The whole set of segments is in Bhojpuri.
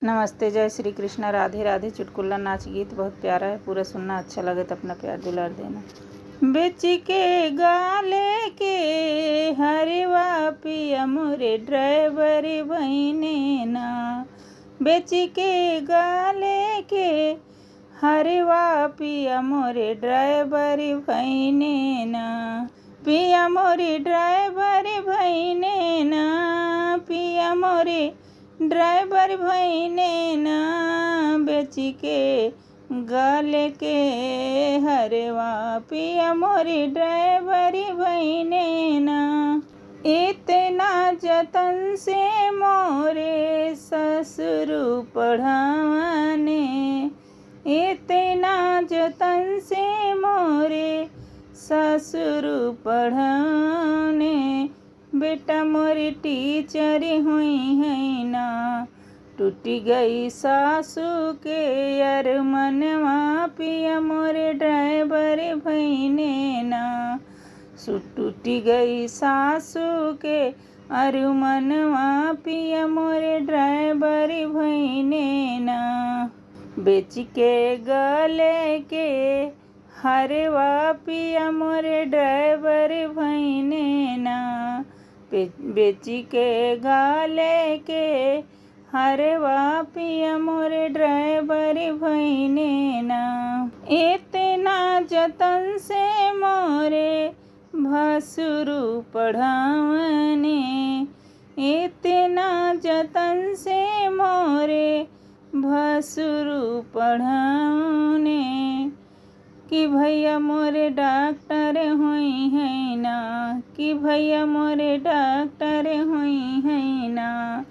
नमस्ते, जय श्री कृष्णा, राधे राधे। चुटकुला नाच गीत बहुत प्यारा है, पूरा सुनना। अच्छा लगे तो अपना प्यार दुलार देना। बेच के गाले के हरवा पिया मोरे ड्राइवर बहिने ना। बेच के गाले के हरवा पिया मोरे ड्राइवर बहिने ना। पिया मोरे ड्राइवर बहिने ना। पिया मोरे ड्राइवर भइने ना। बेच के गाले के हरवा पिया मोरी ड्राइवर भइने ना। इतना जतन से मोरे ससुर पढ़ावने। इतना जतन से मोरे ससुर पढ़ाने। बेटा मोरी टीचर हुई है ना। टूटी गई सासू के अरमनवा पिया मोरे ड्राइवर भइने ना। टूटी गई सासू के अरमनवा पिया मोरे ड्राइवर भइने ना। बेच के गले के हरवा पिया मोरे ड्राइवर भइने ना। बेच के गाले के हरवा पिया मोरे ड्राइवर भइने ना। इतना जतन से मोरे भसुर पढ़ावने। इतना जतन से मोरे भसुर पढ़ावने। कि भैया मोरे डॉक्टर हुई है ना। कि भैया मोरे डॉक्टर हुई है ना।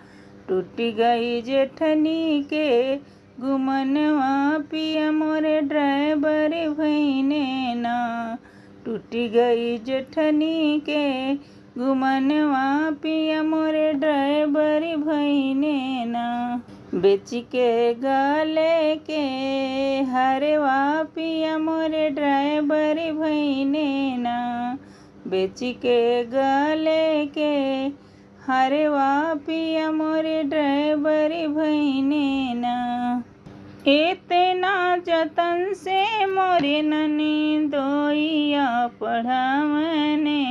टूट गई जेठनी के गुमनवा पिया मोरे ड्राइवर भइने ना। टूट गई जेठनी के गुमनवा पिया मोरे ड्राइवर भइने ना। बेच के गाले के हरवा पिया मोरे ड्राइवर भइने ना। बेच के गाले के हरवा पिया मोरे ड्राइवर भइने ना। इतना जतन से मोरे ननदोइया पढ़ावने।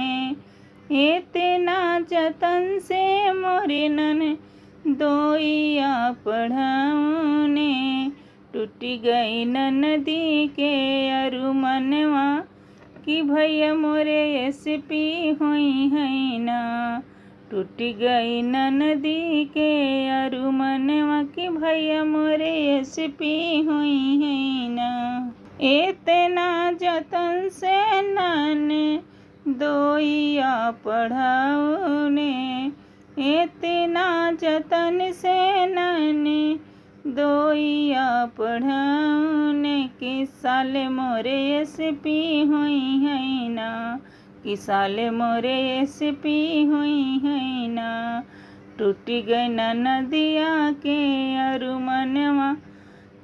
इतना जतन से मोरे ननदोइया पढ़ावने। टूट गई ननदी के अरमनवा। कि भैया मोरे एसपी हुई है ना। टूट गई ननदी के अरमनवा। कि भैया मोरे एसपी हुई है ना। इतना जतन से ननदोइया पढ़ाउने। इतना जतन से ननदोइया पढ़ाउने। कि साले मोरे एसपी हुई है ना। कि साले मोरे एसपी हुई है ना। टूट गई ननदिया के अरमनवा।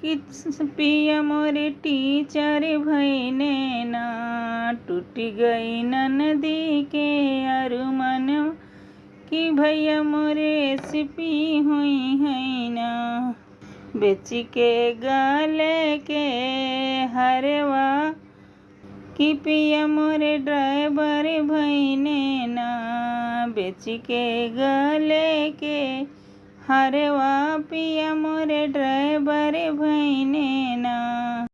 कि पिया मोरे टीचर भइने ना। टूट गई ननदी के अरमनवा। कि भैया मोरे एसपी हुई है ना। बेच के गाले के हरवा। कि पिया मोरे ड्राइवर भइने ना। बेच के गले के हरवा पिया मोरे ड्राइवर भइने ना।